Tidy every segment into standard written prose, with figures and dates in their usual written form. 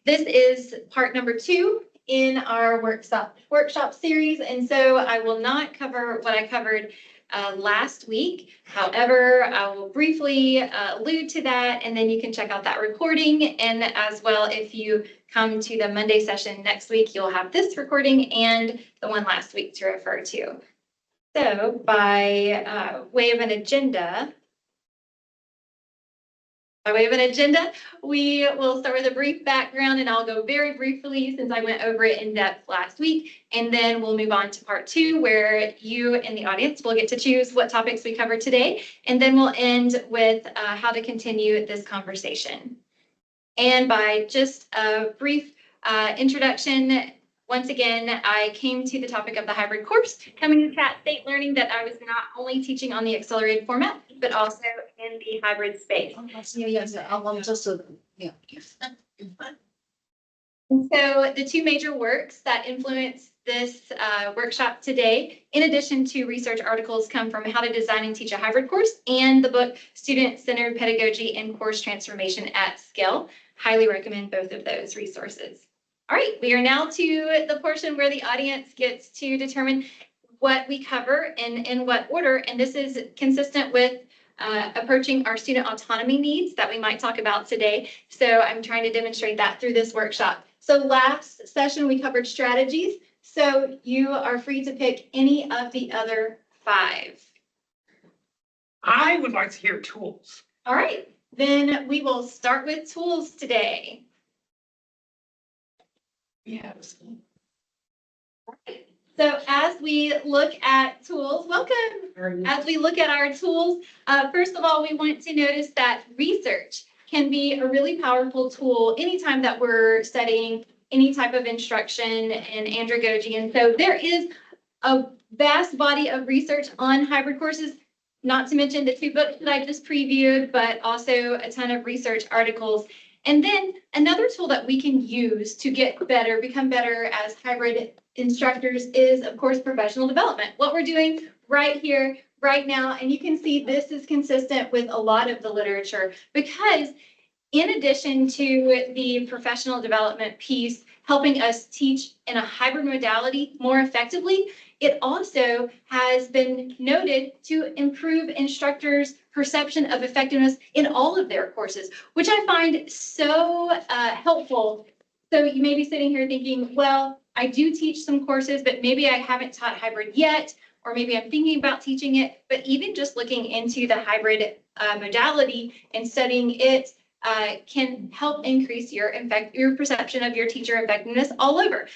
This is part number 2 in our workshop series, and so I will not cover what I covered last week. However, I will briefly allude to that, and then you can check out that recording. And as well, if you come to the Monday session next week, you'll have this recording and the one last week to refer to. So by way of an agenda, we will start with a brief background, and I'll go very briefly since I went over it in depth last week. And then we'll move on to part 2, where you in the audience will get to choose what topics we cover today. And then we'll end with how to continue this conversation. And by just a brief introduction, once again, I came to the topic of the hybrid course coming to Chat State Learning that I was not only teaching on the accelerated format, but also in the hybrid space. And so the 2 major works that influence this workshop today, in addition to research articles, come from How to Design and Teach a Hybrid Course and the book Student-Centered Pedagogy and Course Transformation at Scale. Highly recommend both of those resources. All right, we are now to the portion where the audience gets to determine what we cover and in what order, and this is consistent with approaching our student autonomy needs that we might talk about today. So I'm trying to demonstrate that through this workshop. So last session we covered strategies, so you are free to pick any of the other 5. I would like to hear tools. All right, then we will start with tools today. Yes. So as we look at tools, welcome. As we look at our tools, first of all, we want to notice that research can be a really powerful tool anytime that we're studying any type of instruction in andragogy. And so there is a vast body of research on hybrid courses, not to mention the 2 books that I just previewed, but also a ton of research articles. And then another tool that we can use to get better, become better as hybrid instructors is, of course, professional development. What we're doing right here, right now, and you can see this is consistent with a lot of the literature, because in addition to the professional development piece, helping us teach in a hybrid modality more effectively, it also has been noted to improve instructors' perception of effectiveness in all of their courses, which I find so helpful. So you may be sitting here thinking, well, I do teach some courses, but maybe I haven't taught hybrid yet, or maybe I'm thinking about teaching it. But even just looking into the hybrid modality and studying it can help increase your perception of your teacher effectiveness all over.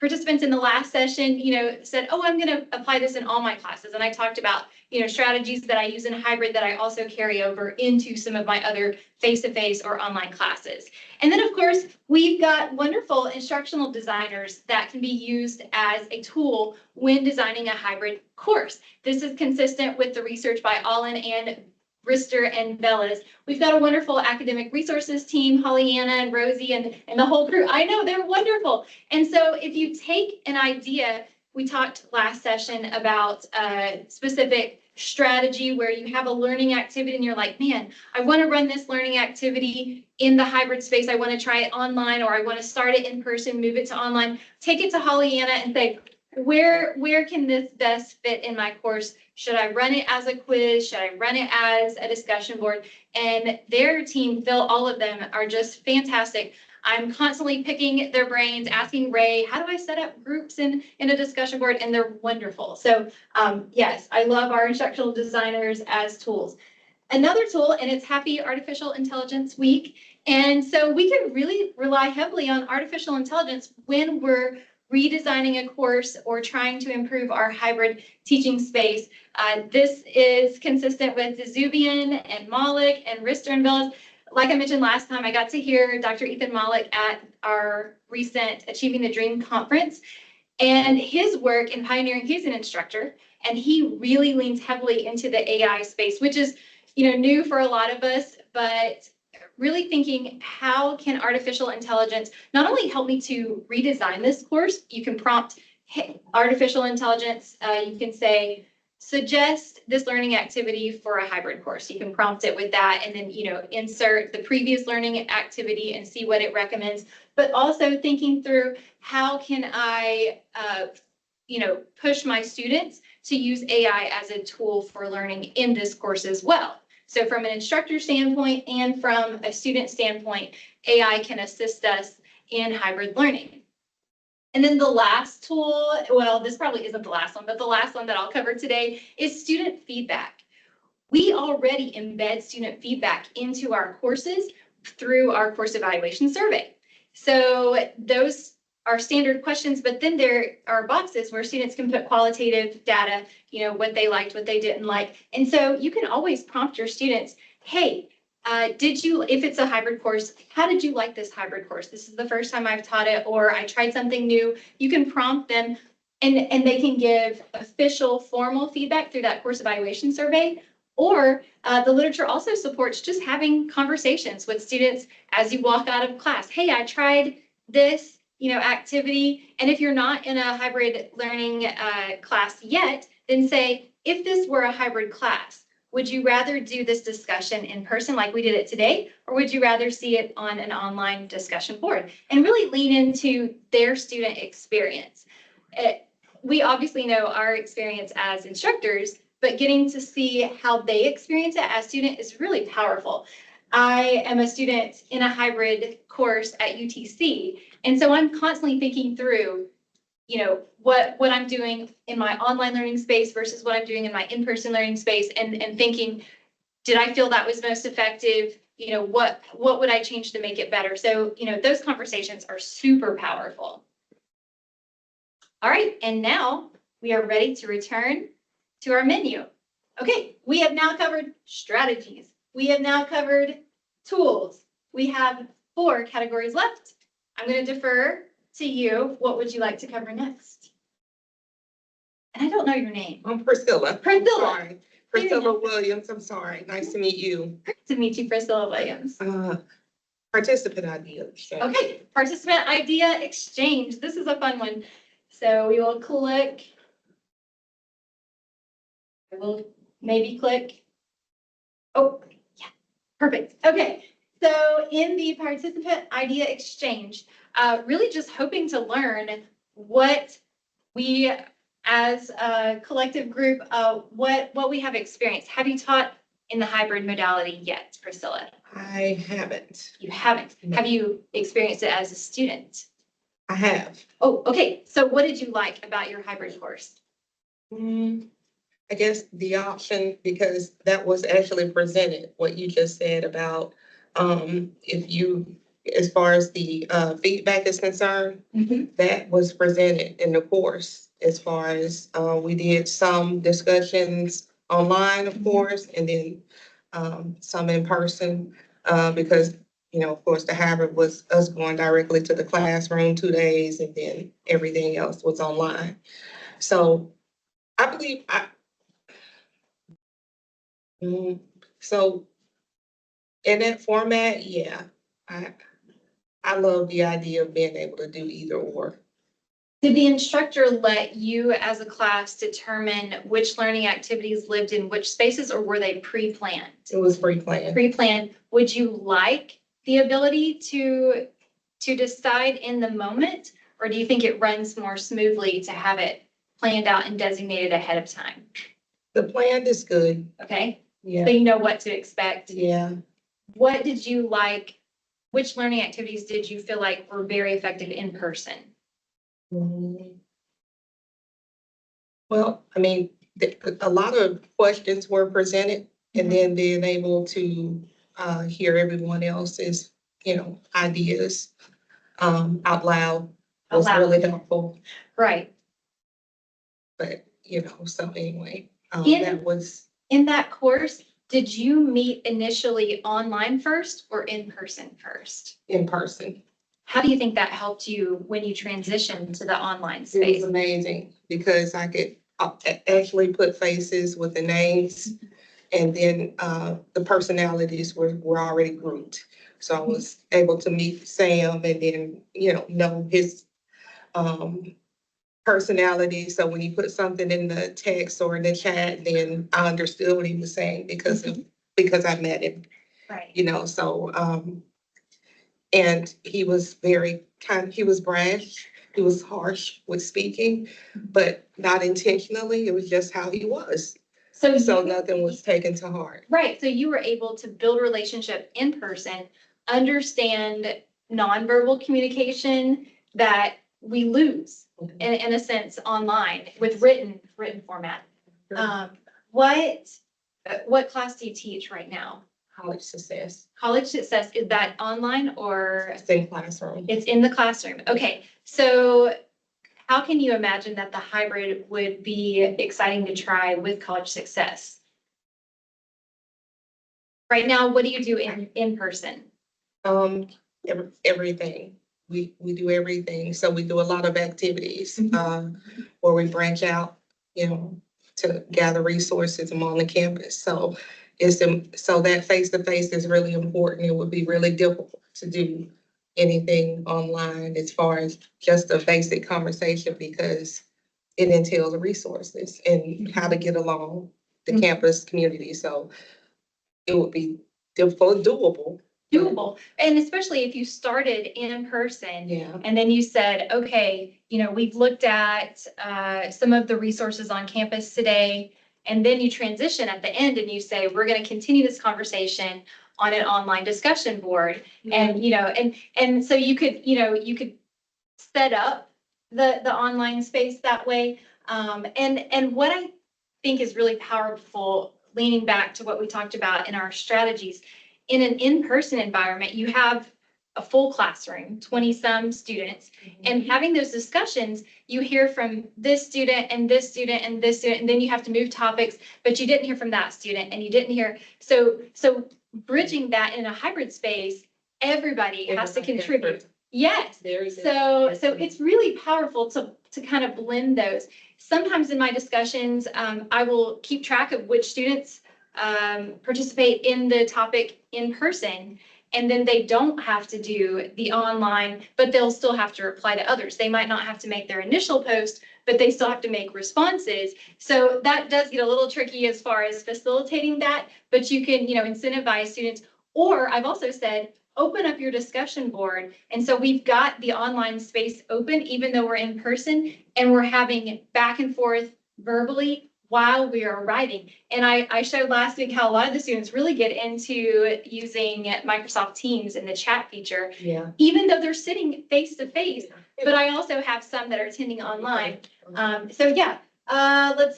Participants in the last session, said, oh, I'm going to apply this in all my classes. And I talked about, strategies that I use in hybrid that I also carry over into some of my other face-to-face or online classes. And then, of course, we've got wonderful instructional designers that can be used as a tool when designing a hybrid course. This is consistent with the research by Allen and Rister and Bellis. We've got a wonderful academic resources team, Hollyanna and Rosie and the whole crew. I know they're wonderful. And so if you take an idea, we talked last session about a specific strategy where you have a learning activity and you're like, man, I want to run this learning activity in the hybrid space. I want to try it online, or I want to start it in person, move it to online. Take it to Hollyanna and say, where can this best fit in my course? Should I run it as a quiz? Should I run it as a discussion board? And their team, Phil, all of them are just fantastic. I'm constantly picking their brains, asking Ray, how do I set up groups in a discussion board? And they're wonderful. So yes, I love our instructional designers as tools. Another tool, and it's Happy Artificial Intelligence Week. And so we can really rely heavily on artificial intelligence when we're redesigning a course or trying to improve our hybrid teaching space. This is consistent with Zubian and Malik and Rister and Bellis. Like I mentioned last time, I got to hear Dr. Ethan Malik at our recent Achieving the Dream conference, and his work in pioneering, he's an instructor, and he really leans heavily into the AI space, which is, new for a lot of us, but really thinking, how can artificial intelligence not only help me to redesign this course? You can prompt, hey, artificial intelligence, you can say, suggest this learning activity for a hybrid course. You can prompt it with that and then, insert the previous learning activity and see what it recommends. But also thinking through how can I, push my students to use AI as a tool for learning in this course as well. So from an instructor standpoint and from a student standpoint, AI can assist us in hybrid learning. And then the last tool, well, this probably isn't the last one, but the last one that I'll cover today is student feedback. We already embed student feedback into our courses through our course evaluation survey. So those are standard questions, but then there are boxes where students can put qualitative data, what they liked, what they didn't like. And so you can always prompt your students, hey, if it's a hybrid course, how did you like this hybrid course? This is the first time I've taught it, or I tried something new. You can prompt them and they can give official formal feedback through that course evaluation survey. Or the literature also supports just having conversations with students as you walk out of class. Hey, I tried this, activity. And if you're not in a hybrid learning class yet, then say, if this were a hybrid class, would you rather do this discussion in person like we did it today, or would you rather see it on an online discussion board? And really lean into their student experience. We obviously know our experience as instructors, but getting to see how they experience it as student is really powerful. I am a student in a hybrid course at UTC, and so I'm constantly thinking through, what I'm doing in my online learning space versus what I'm doing in my in-person learning space, and thinking, did I feel that was most effective? What would I change to make it better? So, those conversations are super powerful. All right, and now we are ready to return to our menu. Okay, we have now covered strategies. We have now covered tools. We have 4 categories left. I'm going to defer to you. What would you like to cover next? And I don't know your name. I'm Priscilla. Priscilla. I'm sorry. Priscilla Williams. I'm sorry. Nice to meet you. Great to meet you, Priscilla Williams. Participant idea. Okay, participant idea exchange. This is a fun one. So we will click. I will maybe click. Oh, yeah, perfect. Okay, so in the participant idea exchange, really just hoping to learn what we as a collective group, what we have experienced. Have you taught in the hybrid modality yet, Priscilla? I haven't. You haven't. No. Have you experienced it as a student? I have. Oh, okay. So what did you like about your hybrid course? I guess the option, because that was actually presented, what you just said about if you, as far as the feedback is concerned, that was presented in the course. As far as we did some discussions online, of course, and then some in person, because, of course, the hybrid was us going directly to the classroom 2 days, and then everything else was online. So I believe so in that format, yeah, I love the idea of being able to do either or. Did the instructor let you as a class determine which learning activities lived in which spaces, or were they pre-planned? It was pre-planned. Pre-planned. Would you like the ability to decide in the moment, or do you think it runs more smoothly to have it planned out and designated ahead of time? The plan is good. Okay, Yeah. so you know what to expect. Yeah. What did you like? Which learning activities did you feel like were very effective in person? Well, I mean, a lot of questions were presented, and then being able to hear everyone else's, ideas out loud was really helpful. Right. But, so anyway, In- that was In that course, did you meet initially online first or in person first? in person. How do you think that helped you when you transitioned to the online It space? was amazing because I could actually put faces with the names, and then the personalities were already grouped. So I was able to meet Sam and then, know his personality. So when you put something in the text or in the chat, then I understood what he was saying because I met him, Right. you know, so, and he was very he was brash, he was harsh with speaking, but not intentionally. It was just how he was. So Nothing was taken to heart. right, so you were able to build a relationship in person, understand nonverbal communication that we lose in a sense online with written format. What class do you teach right now? College success. College success, is that online or? It's in classroom. It's in the classroom. Okay, so how can you imagine that the hybrid would be exciting to try with college success? Right now, what do you do in person? Everything. We do everything. So we do a lot of activities, where we branch out, you know, to gather resources among the campus. So so that face-to-face is really important. It would be really difficult to do anything online as far as just a basic conversation because it entails resources and how to get along the campus community. So it would be difficult, Doable, and especially if you started in person. Yeah. And then you said, okay, we've looked at some of the resources on campus today. And then you transition at the end and you say, we're going to continue this conversation on an online discussion board. And, and so you could set up the online space that way. And what I think is really powerful, leaning back to what we talked about in our strategies, in an in-person environment, you have a full classroom, 20-some students, and having those discussions, you hear from this student and this student and this student, and then you have to move topics, but you didn't hear from that student and you didn't hear. So bridging that in a hybrid space, everybody has to contribute. Yes. So it's really powerful to kind of blend those. Sometimes in my discussions, I will keep track of which students participate in the topic in person, and then they don't have to do the online, but they'll still have to reply to others. They might not have to make their initial post, but they still have to make responses. So that does get a little tricky as far as facilitating that, but you can, incentivize students. Or I've also said, open up your discussion board. And so we've got the online space open, even though we're in person, and we're having back and forth verbally while we are writing. And I showed last week how a lot of the students really get into using Microsoft Teams and the chat feature, even though they're sitting face to face. But I also have some that are attending online. Let's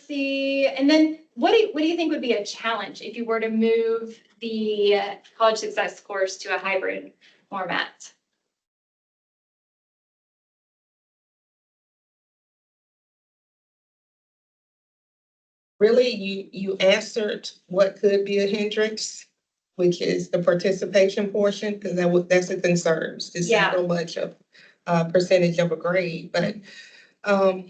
see. And then what do you think would be a challenge if you were to move the college success course to a hybrid format? Really, you answered what could be a hindrance, which is the participation portion, because that's a concern. It's just so much of percentage of a grade, but I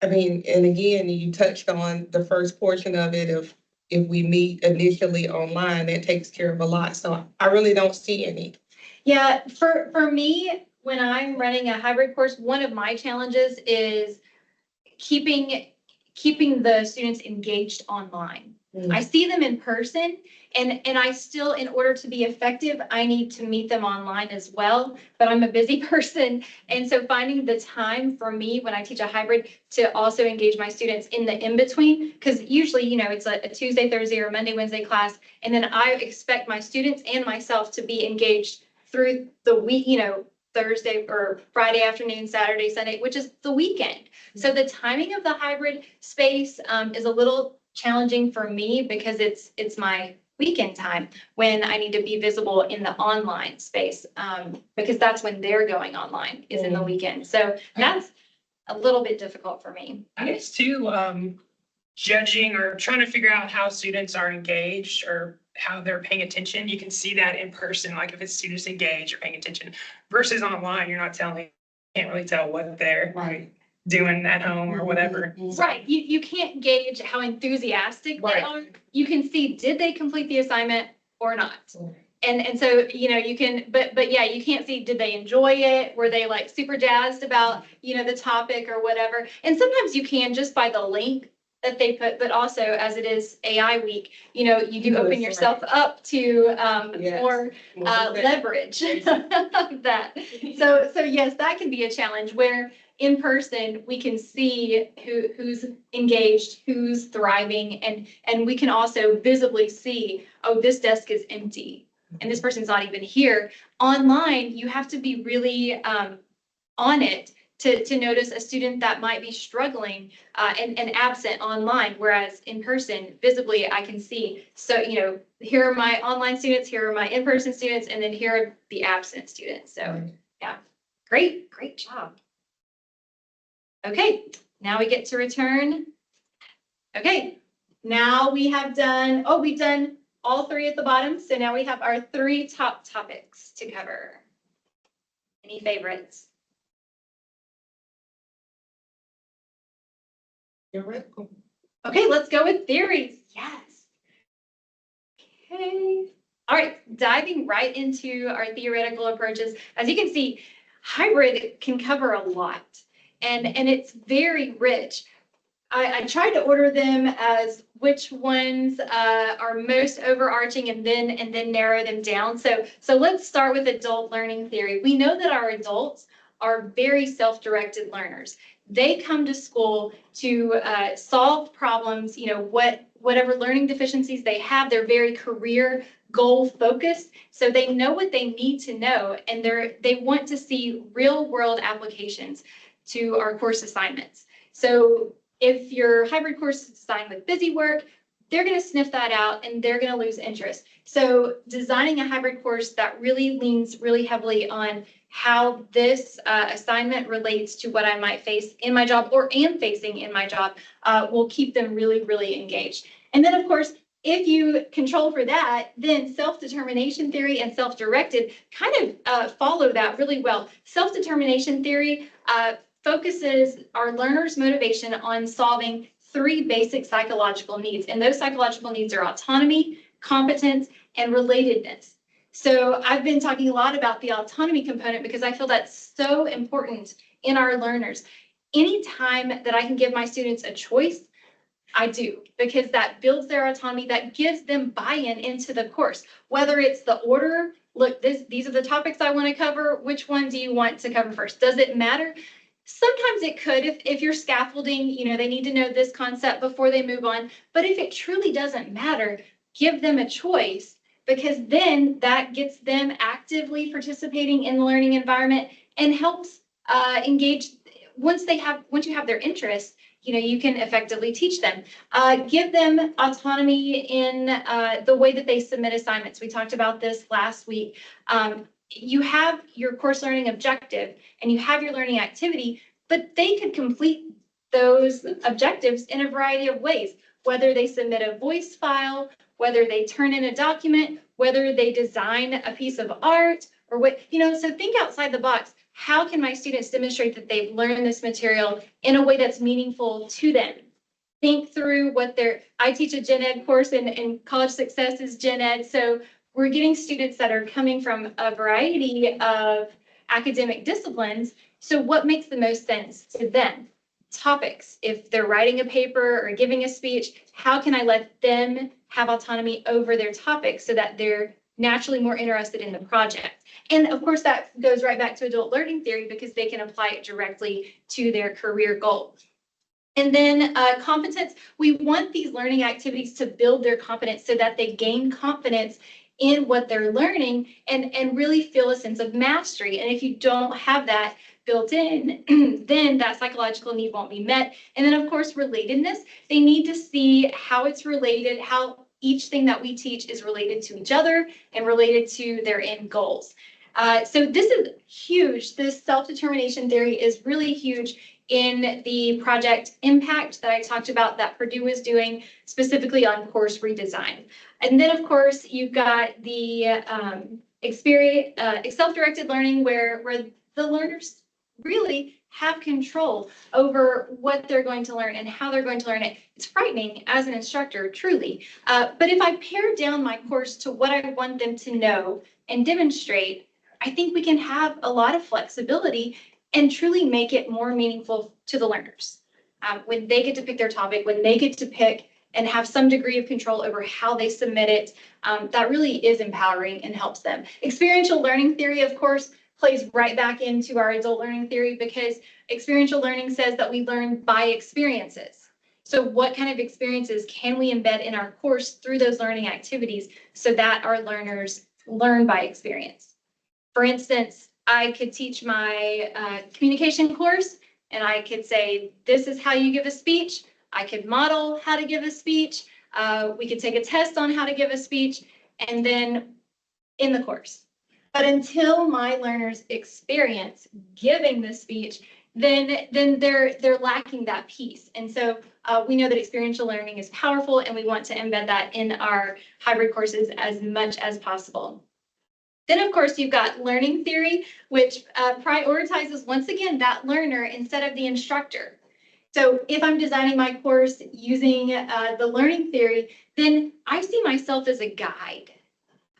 mean, and again, you touched on the first portion of it. If we meet initially online, that takes care of a lot. So I really don't see any. Yeah, for me, when I'm running a hybrid course, one of my challenges is keeping the students engaged online. I see them in person, and I still, in order to be effective, I need to meet them online as well, but I'm a busy person. And so finding the time for me when I teach a hybrid to also engage my students in the in-between, because usually, it's a Tuesday, Thursday, or Monday, Wednesday class, and then I expect my students and myself to be engaged through the week, Thursday or Friday afternoon, Saturday, Sunday, which is the weekend. So the timing of the hybrid space is a little challenging for me because it's my weekend time when I need to be visible in the online space, because that's when they're going online, is in the weekend. So that's a little bit difficult for me. I guess too, judging or trying to figure out how students are engaged or how they're paying attention. You can see that in person, like if it's students engaged or paying attention versus online, you're not can't really tell what they're doing at home or whatever. Right. You can't gauge how enthusiastic they are. You can see, did they complete the assignment or not? And so, you know, you can, but yeah, you can't see, did they enjoy it? Were they like super jazzed about, you know, the topic or whatever? And sometimes you can just by the link that they put, but also as it is AI week, you know, you do open yourself up to Yes. more leverage of that. So yes, that can be a challenge where in person we can see who's engaged, who's thriving, and we can also visibly see, oh, this desk is empty and this person's not even here. Online, you have to be really on it to notice a student that might be struggling and absent online, whereas in person, visibly, I can see. So, you know, here are my online students, here are my in-person students, and then here are the absent students. So, yeah, great job. Okay, now we get to return. Okay, now we have done, we've done all three at the bottom. So now we have our 3 top topics to cover. Any favorites? Theoretical. Okay, let's go with theories. Yes. Okay. All right, diving right into our theoretical approaches. As you can see, hybrid can cover a lot, and it's very rich. I tried to order them as which ones are most overarching and then narrow them down. So let's start with adult learning theory. We know that our adults are very self-directed learners. They come to school to solve problems, you know, whatever learning deficiencies they have. They're very career goal focused. So they know what they need to know, and they want to see real world applications to our course assignments. So if your hybrid course is designed with busy work, they're going to sniff that out and they're going to lose interest. So designing a hybrid course that really leans really heavily on how this assignment relates to what I might face in my job or am facing in my job will keep them really, really engaged. And then, of course, if you control for that, then self-determination theory and self-directed kind of follow that really well. Self-determination theory focuses our learners' motivation on solving 3 basic psychological needs. And those psychological needs are autonomy, competence, and relatedness. So I've been talking a lot about the autonomy component because I feel that's so important in our learners. Anytime that I can give my students a choice, I do, because that builds their autonomy, that gives them buy-in into the course, whether it's the order, look, these are the topics I want to cover, which one do you want to cover first? Does it matter? Sometimes it could, if you're scaffolding, you know, they need to know this concept before they move on. But if it truly doesn't matter, give them a choice, because then that gets them actively participating in the learning environment and helps engage. Once you have their interest, you know, you can effectively teach them. Give them autonomy in the way that they submit assignments. We talked about this last week. You have your course learning objective and you have your learning activity, but they could complete those objectives in a variety of ways, whether they submit a voice file, whether they turn in a document, whether they design a piece of art, or what, you know, so think outside the box. How can my students demonstrate that they've learned this material in a way that's meaningful to them? Think through I teach a gen ed course and college success is gen ed. So we're getting students that are coming from a variety of academic disciplines. So what makes the most sense to them? Topics. If they're writing a paper or giving a speech, how can I let them have autonomy over their topics so that they're naturally more interested in the project? And of course, that goes right back to adult learning theory because they can apply it directly to their career goal. And then competence, we want these learning activities to build their competence so that they gain confidence in what they're learning and really feel a sense of mastery. And if you don't have that built in, then that psychological need won't be met. And then, of course, relatedness. They need to see how it's related, how each thing that we teach is related to each other and related to their end goals. So this is huge. This self-determination theory is really huge in the project impact that I talked about that Purdue is doing specifically on course redesign. And then, of course, you've got the experience, self-directed learning where the learners really have control over what they're going to learn and how they're going to learn it. It's frightening as an instructor, truly. But if I pare down my course to what I want them to know and demonstrate, I think we can have a lot of flexibility and truly make it more meaningful to the learners. When they get to pick their topic, when they get to pick and have some degree of control over how they submit it, that really is empowering and helps them. Experiential learning theory, of course, plays right back into our adult learning theory because experiential learning says that we learn by experiences. So what kind of experiences can we embed in our course through those learning activities so that our learners learn by experience? For instance, I could teach my communication course and I could say, this is how you give a speech. I could model how to give a speech. We could take a test on how to give a speech and then in the course. But until my learners experience giving the speech, then they're lacking that piece. And so we know that experiential learning is powerful and we want to embed that in our hybrid courses as much as possible. Then, of course, you've got learning theory, which prioritizes, once again, that learner instead of the instructor. So if I'm designing my course using the learning theory, then I see myself as a guide.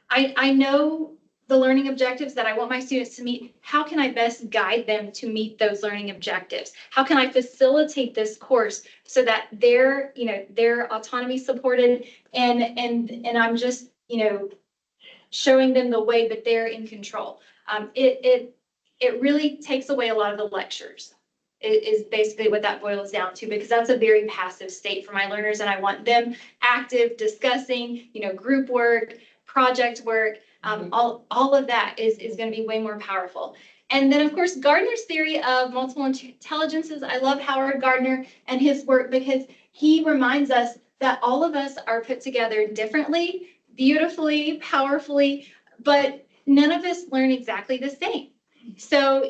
I know the learning objectives that I want my students to meet. How can I best guide them to meet those learning objectives? How can I facilitate this course so that their autonomy supported and I'm just, showing them the way that they're in control. It really takes away a lot of the lectures. It is basically what that boils down to, because that's a very passive state for my learners, and I want them active, discussing, group work, project work, all of that is going to be way more powerful. And then, of course, Gardner's theory of multiple intelligences. I love Howard Gardner and his work because he reminds us that all of us are put together differently, beautifully, powerfully, but none of us learn exactly the same. So,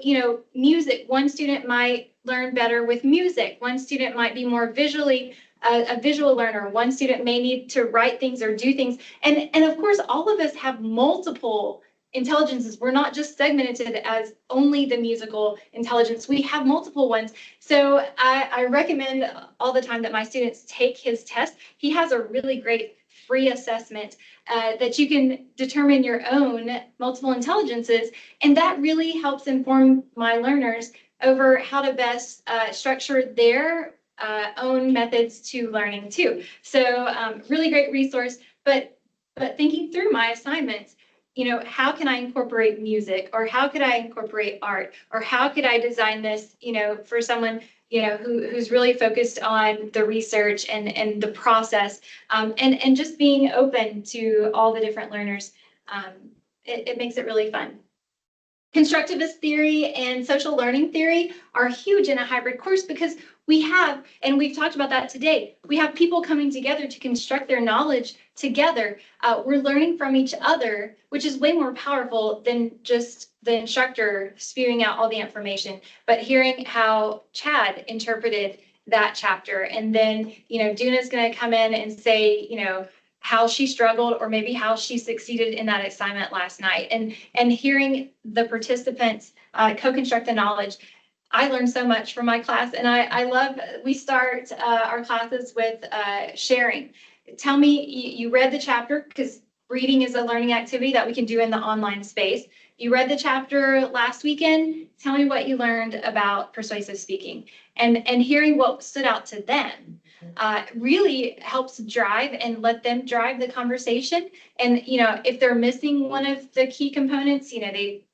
music, one student might learn better with music. One student might be more visually a visual learner. One student may need to write things or do things. And of course, all of us have multiple intelligences. We're not just segmented as only the musical intelligence. We have multiple ones. So I recommend all the time that my students take his test. He has a really great free assessment that you can determine your own multiple intelligences. And that really helps inform my learners over how to best structure their own methods to learning too. So really great resource, but thinking through my assignments, how can I incorporate music, or how could I incorporate art, or how could I design this, for someone, who's really focused on the research and the process, and just being open to all the different learners. It makes it really fun. Constructivist theory and social learning theory are huge in a hybrid course because we have, and we've talked about that today, we have people coming together to construct their knowledge together. We're learning from each other, which is way more powerful than just the instructor spewing out all the information, but hearing how Chad interpreted that chapter. And then, Duna's going to come in and say, how she struggled or maybe how she succeeded in that assignment last night, and hearing the participants co-construct the knowledge. I learned so much from my class, and I love, we start our classes with sharing. Tell me, you read the chapter, because reading is a learning activity that we can do in the online space. You read the chapter last weekend. Tell me what you learned about persuasive speaking, and hearing what stood out to them. Really helps drive and let them drive the conversation. And, if they're missing one of the key components,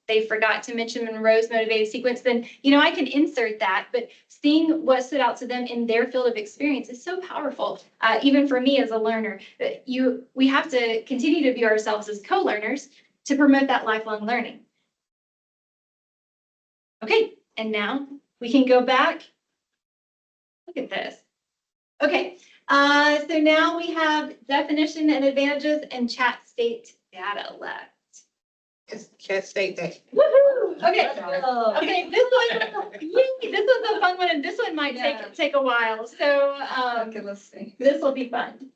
they forgot to mention Monroe's motivated sequence, then, I can insert that. But seeing what stood out to them in their field of experience is so powerful, even for me as a learner. We have to continue to view ourselves as co-learners to promote that lifelong learning. Okay, and now we can go back. Look at this. Okay, so now we have definition and advantages and chat state data left. It's chat state that. Woohoo! Okay, okay, this was a fun one, and this one might take a while. So Okay, let's see. this will be fun.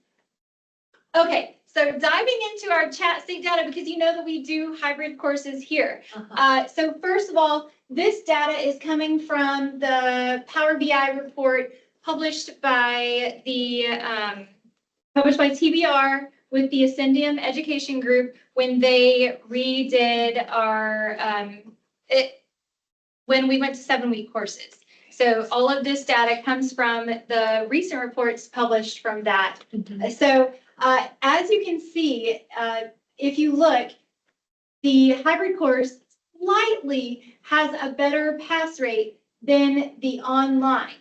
Okay, So diving into our chat state data, because you know that we do hybrid courses here. So first of all, this data is coming from the Power BI report published by TBR with the Ascendium Education Group when they redid our, when we went to 7-week courses. So all of this data comes from the recent reports published from that. So as you can see, if you look, the hybrid course slightly has a better pass rate than the online.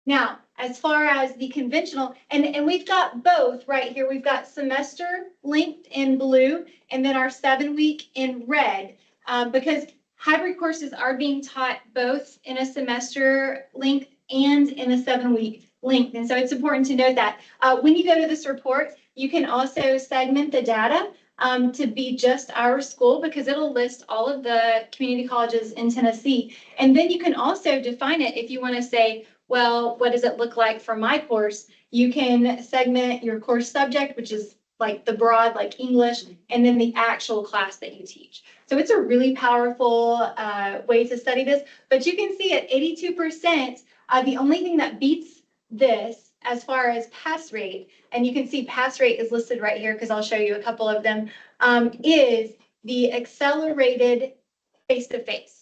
Now, as far as the conventional, and we've got both right here. We've got semester linked in blue and then our 7-week in red, because hybrid courses are being taught both in a semester length and in a 7-week length. And so it's important to note that when you go to this report, you can also segment the data to be just our school, because it'll list all of the community colleges in Tennessee. And then you can also define it if you want to say, well, what does it look like for my course? You can segment your course subject, which is like the broad, like English, and then the actual class that you teach. So it's a really powerful way to study this. But you can see at 82%, the only thing that beats this as far as pass rate, and you can see pass rate is listed right here because I'll show you a couple of them, is the accelerated face-to-face.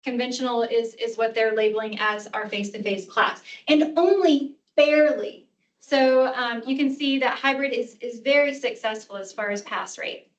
Conventional is what they're labeling as our face-to-face class, and only barely. So you can see that hybrid is very successful as far as pass rate.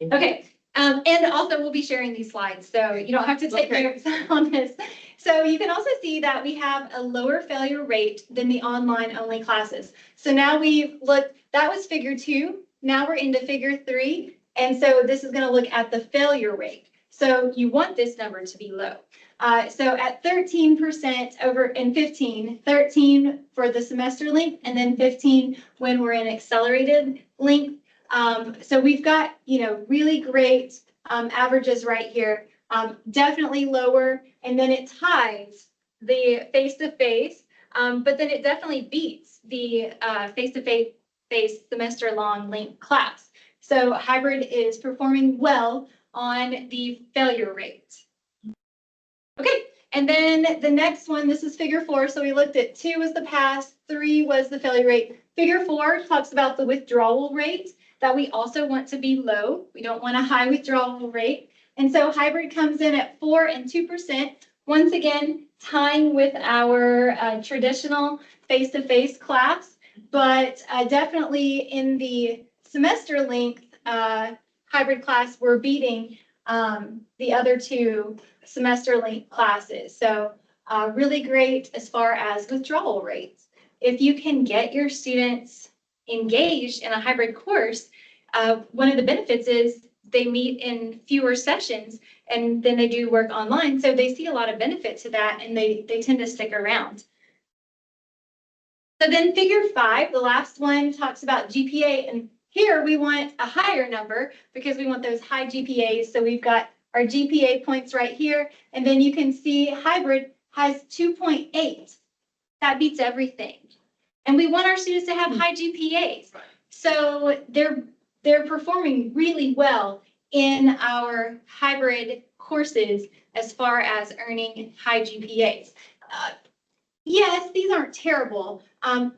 Okay, and also we'll be sharing these slides, so you don't have to take notes on this. So you can also see that we have a lower failure rate than the online only classes. So now we've looked, that was figure 2. Now we're into figure 3. And so this is going to look at the failure rate. So you want this number to be low. So at 13% over in 15, 13 for the semester length, and then 15 when we're in accelerated length. So we've got, really great averages right here. Definitely lower, and then it ties the face-to-face, but then it definitely beats the face-to-face semester-long length class. So hybrid is performing well on the failure rate. Okay, and then the next one, this is figure 4. So we looked at 2 was the pass, 3 was the failure rate. Figure 4 talks about the withdrawal rate that we also want to be low. We don't want a high withdrawal rate. And so hybrid comes in at 4 and 2%. Once again, tying with our traditional face-to-face class, but definitely in the semester length hybrid class, we're beating the other 2 semester length classes. So really great as far as withdrawal rates. If you can get your students engaged in a hybrid course, one of the benefits is they meet in fewer sessions and then they do work online. So they see a lot of benefit to that and they tend to stick around. So then figure 5, the last one, talks about GPA, and here we want a higher number because we want those high GPAs. So we've got our GPA points right here, and then you can see hybrid has 2.8. That beats everything. And we want our students to have high GPAs. So they're performing really well in our hybrid courses as far as earning high GPAs. Yes, these aren't terrible,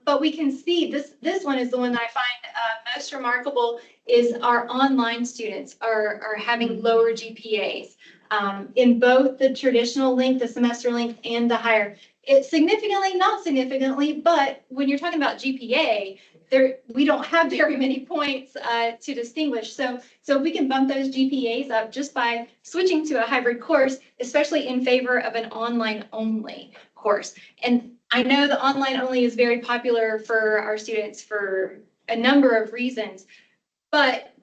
but we can see this one is the one that I find most remarkable is our online students are having lower GPAs in both the traditional length, the semester length, and the higher. It's significantly, not significantly, but when you're talking about GPA, we don't have very many points to distinguish. So we can bump those GPAs up just by switching to a hybrid course, especially in favor of an online only course. And I know the online only is very popular for our students for a number of reasons, but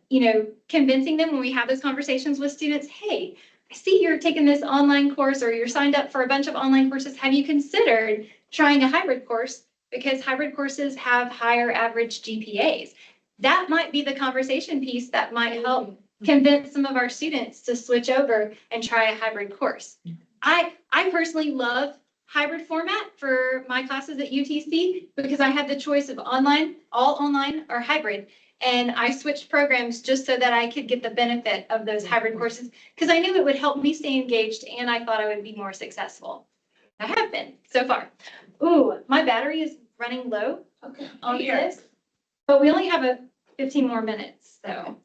convincing them when we have those conversations with students, hey, I see you're taking this online course or you're signed up for a bunch of online courses. Have you considered trying a hybrid course? Because hybrid courses have higher average GPAs. That might be the conversation piece that might help convince some of our students to switch over and try a hybrid course. I personally love hybrid format for my classes at UTC because I had the choice of online, all online, or hybrid. And I switched programs just so that I could get the benefit of those hybrid courses because I knew it would help me stay engaged and I thought I would be more successful. I have been so far. Ooh, my battery is running low on this, but we only have 15 more minutes, so.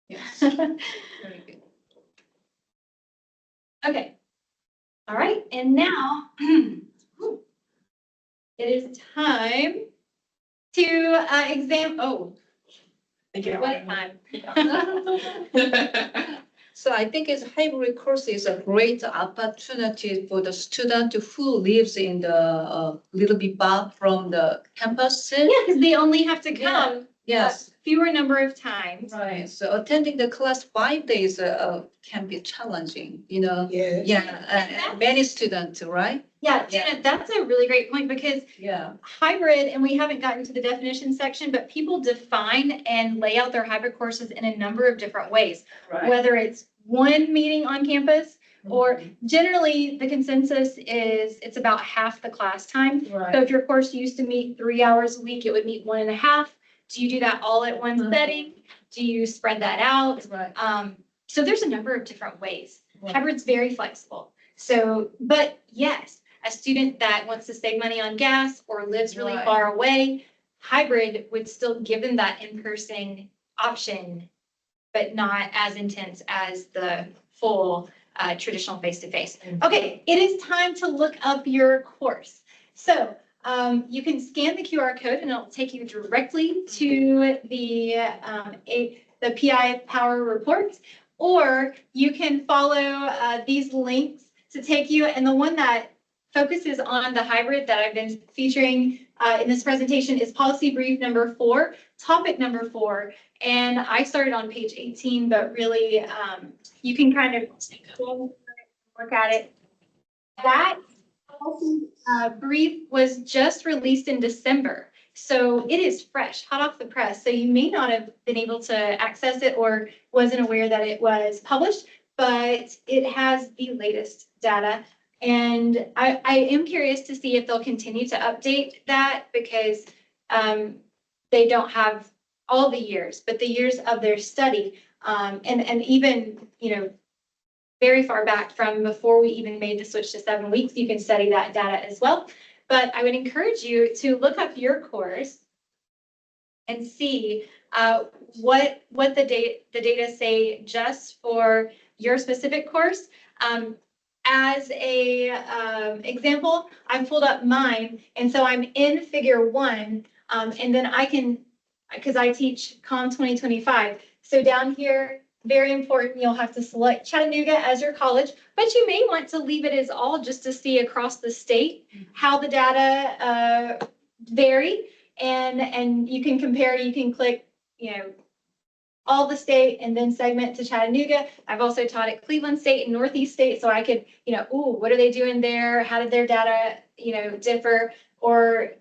Yes. Very good. Okay. All right, and now it is time to Thank you. what time? So I think it's hybrid course is a great opportunity for the student who lives in the little bit far from the campus. Yeah, because they only have to come Yes. fewer number of times. Right. So attending the class 5 days can be challenging, you know. Yes. Yeah, many students, right? Yeah, Yeah. Tina, that's a really great point because Yeah. hybrid, and we haven't gotten to the definition section, but people define and lay out their hybrid courses in a number of different ways. Right. Whether it's one meeting on campus or generally the consensus is it's about half the class time. So Right. if your course used to meet 3 hours a week, it would meet 1.5. Do you do that all at one Mhm. setting? Do you spread that out? Right. So there's a number of different ways. Right. Hybrid's very flexible. So, but yes, a student that wants to save money on gas or lives really Right. far away, hybrid would still give them that in-person option, but not as intense as the full traditional face-to-face. Okay, it is time to look up your course. So you can scan the QR code and it'll take you directly to the PI Power Reports, or you can follow these links to take you, and the one that focuses on the hybrid that I've been featuring in this presentation is policy brief number 4, topic number 4. And I started on page 18, but really you can kind of look at it. That policy brief was just released in December. So it is fresh, hot off the press. So you may not have been able to access it or wasn't aware that it was published, but it has the latest data. And I am curious to see if they'll continue to update that because they don't have all the years, but the years of their study. And even, you know, very far back from before we even made the switch to 7 weeks, you can study that data as well. But I would encourage you to look up your course and see what the data say just for your specific course. As a example, I pulled up mine, and so I'm in figure 1, and then I can, because I teach COM 2025. So down here, very important, you'll have to select Chattanooga as your college, but you may want to leave it as all just to see across the state how the data vary, and you can compare, you can click, you know, all the state and then segment to Chattanooga. I've also taught at Cleveland State and Northeast State, so I could, you know, ooh, what are they doing there? How did their data, you know, differ or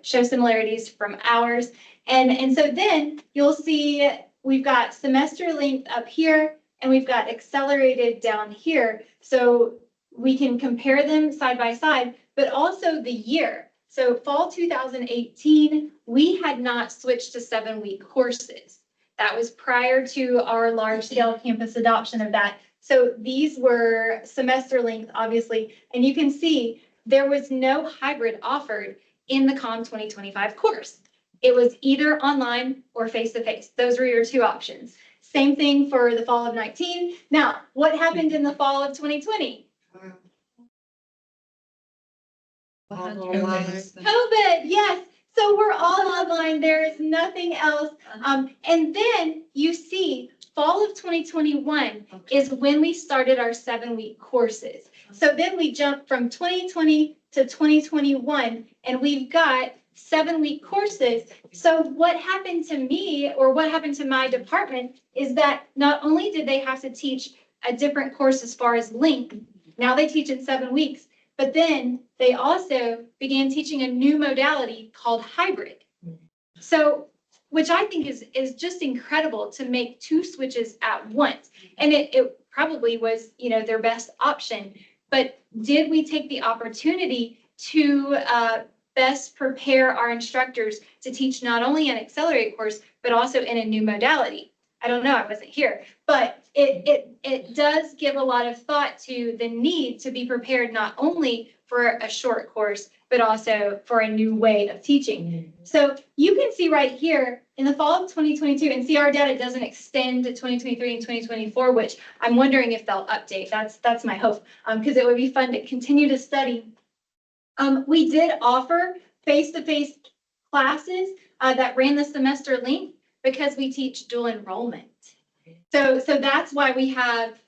show similarities from ours? And so then you'll see we've got semester length up here and we've got accelerated down here. So we can compare them side by side, but also the year. So fall 2018, we had not switched to 7-week courses. That was prior to our large-scale campus adoption of that. So these were semester length, obviously, and you can see there was no hybrid offered in the COM 2025 course. It was either online or face-to-face. Those were your 2 options. Same thing for the fall of 19. Now, what happened in the fall of 2020? Online. COVID, yes. So we're all online. There is nothing else. And then you see fall of 2021 is when we started our 7-week courses. So then we jumped from 2020 to 2021, and we've got 7-week courses. So what happened to me, or what happened to my department, is that not only did they have to teach a different course as far as length, now they teach in 7 weeks, but then they also began teaching a new modality called hybrid. So, which I think is just incredible to make 2 switches at once. And it probably was, you know, their best option. but did we take the opportunity to best prepare our instructors to teach not only an accelerated course, but also in a new modality? I don't know, I wasn't here, but it does give a lot of thought to the need to be prepared not only for a short course, but also for a new way of teaching. So you can see right here in the fall of 2022, and see our data doesn't extend to 2023 and 2024, which I'm wondering if they'll update. That's my hope, because it would be fun to continue to study. We did offer face-to-face classes that ran the semester length because we teach dual enrollment. So that's why we have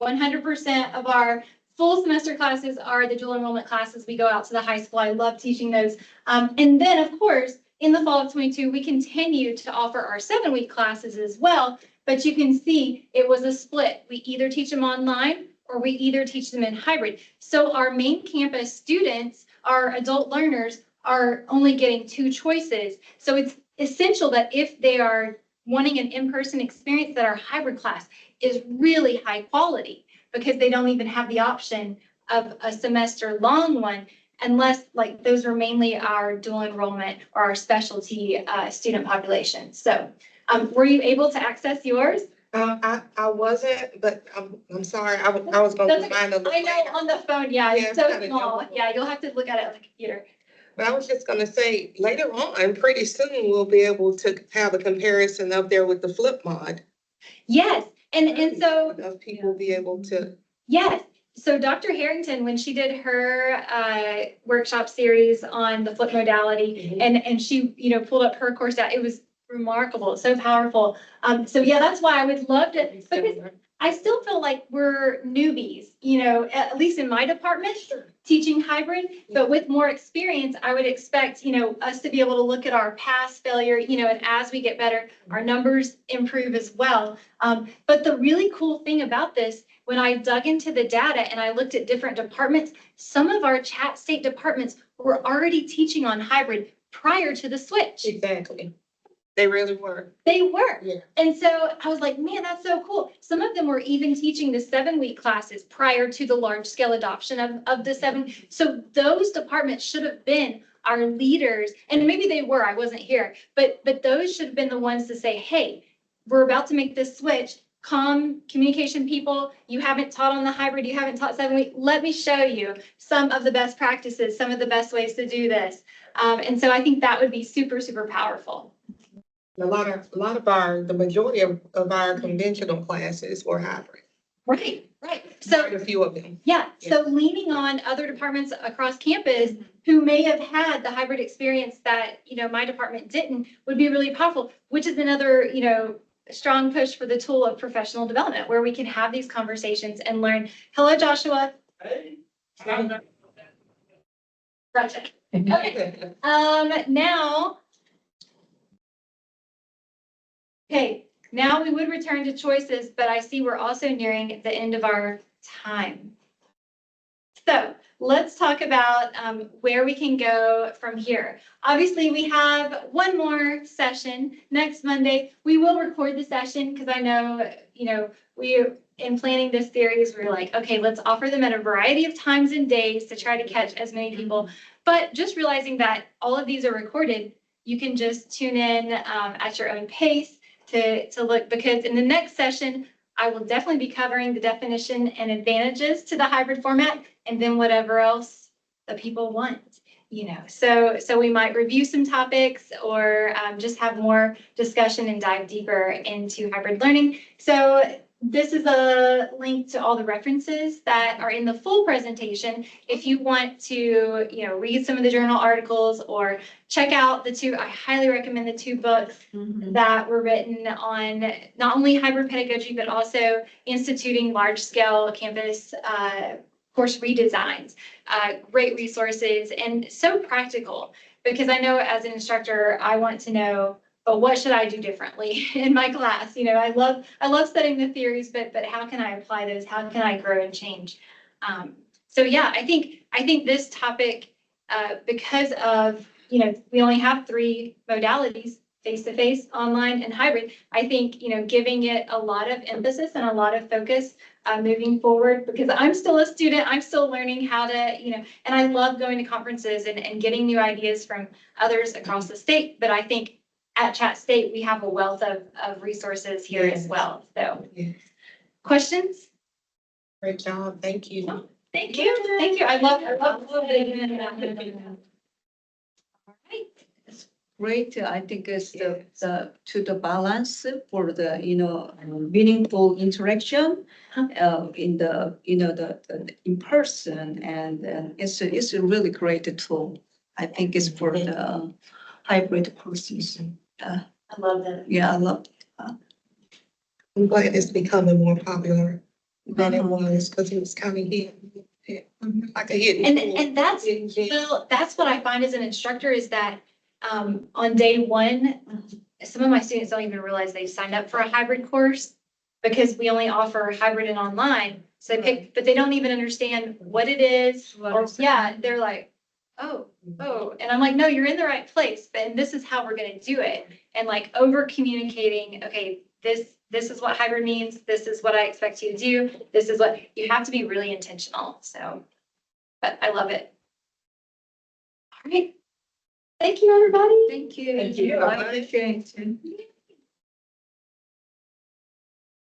100% of our full semester classes are the dual enrollment classes. We go out to the high school. I love teaching those. And then, of course, in the fall of 22, we continue to offer our 7-week classes as well. But you can see it was a split. We either teach them online or we either teach them in hybrid. So our main campus students, our adult learners, are only getting 2 choices. So it's essential that if they are wanting an in-person experience, that our hybrid class is really high quality, because they don't even have the option of a semester long one, unless like those are mainly our dual enrollment or our specialty student population. So were you able to access yours? I wasn't, but I'm sorry, I was going That's to find a little I know later. on the phone, yeah, Yeah, it's it's so kinda small. difficult. Yeah, you'll have to look at it on the computer. But I was just gonna say, later on, pretty soon, we'll be able to have a comparison up there with the flip mod. Yes, and so Of people be able to, yes. So Dr. Harrington, when she did her workshop series on the flip modality, and she, pulled up her course out, it was remarkable, so powerful. So yeah, that's why I would love to, because I still feel like we're newbies, at least in my department, teaching hybrid, but with more experience, I would expect, us to be able to look at our past failure, and as we get better, our numbers improve as well. But the really cool thing about this, when I dug into the data and I looked at different departments, some of our Chat State departments were already teaching on hybrid prior to the switch. exactly. They really were. They were. Yeah. And so I was like, man, that's so cool. Some of them were even teaching the 7-week classes prior to the large scale adoption of the 7. So those departments should have been our leaders, and maybe they were, I wasn't here, but those should have been the ones to say, hey, we're about to make this switch. Communication people, you haven't taught on the hybrid, you haven't taught 7-week. Let me show you some of the best practices, some of the best ways to do this. And so I think that would be super, super powerful. The majority of our conventional classes were hybrid. Right. So Quite a few of them. yeah, so leaning on other departments across campus who may have had the hybrid experience that, my department didn't, would be really powerful, which is another, strong push for the tool of professional development, where we can have these conversations and learn. Hello, Joshua. Hey. Gotcha. Okay. Now we would return to choices, but I see we're also nearing the end of our time. So let's talk about where we can go from here. Obviously, we have one more session next Monday. We will record the session because I know, in planning this series, we were like, okay, let's offer them at a variety of times and days to try to catch as many people. But just realizing that all of these are recorded, you can just tune in at your own pace to look, because in the next session, I will definitely be covering the definition and advantages to the hybrid format, and then whatever else the people want, So we might review some topics or just have more discussion and dive deeper into hybrid learning. So this is a link to all the references that are in the full presentation. If you want to, read some of the journal articles or check out I highly recommend the 2 books that were written on not only hybrid pedagogy, but also instituting large-scale campus course redesigns. Great resources and so practical, because I know as an instructor, I want to know, but what should I do differently in my class? I love studying the theories, but how can I apply those? How can I grow and change? So yeah, I think this topic, because of, we only have 3 modalities, face-to-face, online, and hybrid. I think, giving it a lot of emphasis and a lot of focus moving forward, because I'm still a student. I'm still learning how to, you know, and I love going to conferences and getting new ideas from others across the state. But I think at Chat State, we have a wealth of resources here as well. So, Yes. questions? Great job. Thank you. Thank you. Thank you. I love it. All right. Great, I think it's the balance for the, meaningful interaction in the, the in person, and it's a really great tool. I think it's for the hybrid courses. I love that. Yeah, I love. I'm glad it's becoming more popular than it Uh-huh. was, because it was kind of like a hidden. And, tool. and that's, well, that's what I find as an instructor is that, on day one, some of my students don't even realize they've signed up for a hybrid course because we only offer hybrid and online. So they pick, but they don't even understand what it is. Or, yeah, they're like, oh, and I'm like, no, you're in the right place, and this is how we're gonna do it. And like over communicating, okay, this is what hybrid means. This is what I expect you to do. This is what, you have to be really intentional. So, but I love it. All right. Thank you, everybody. Thank you. Thank you. I appreciate it.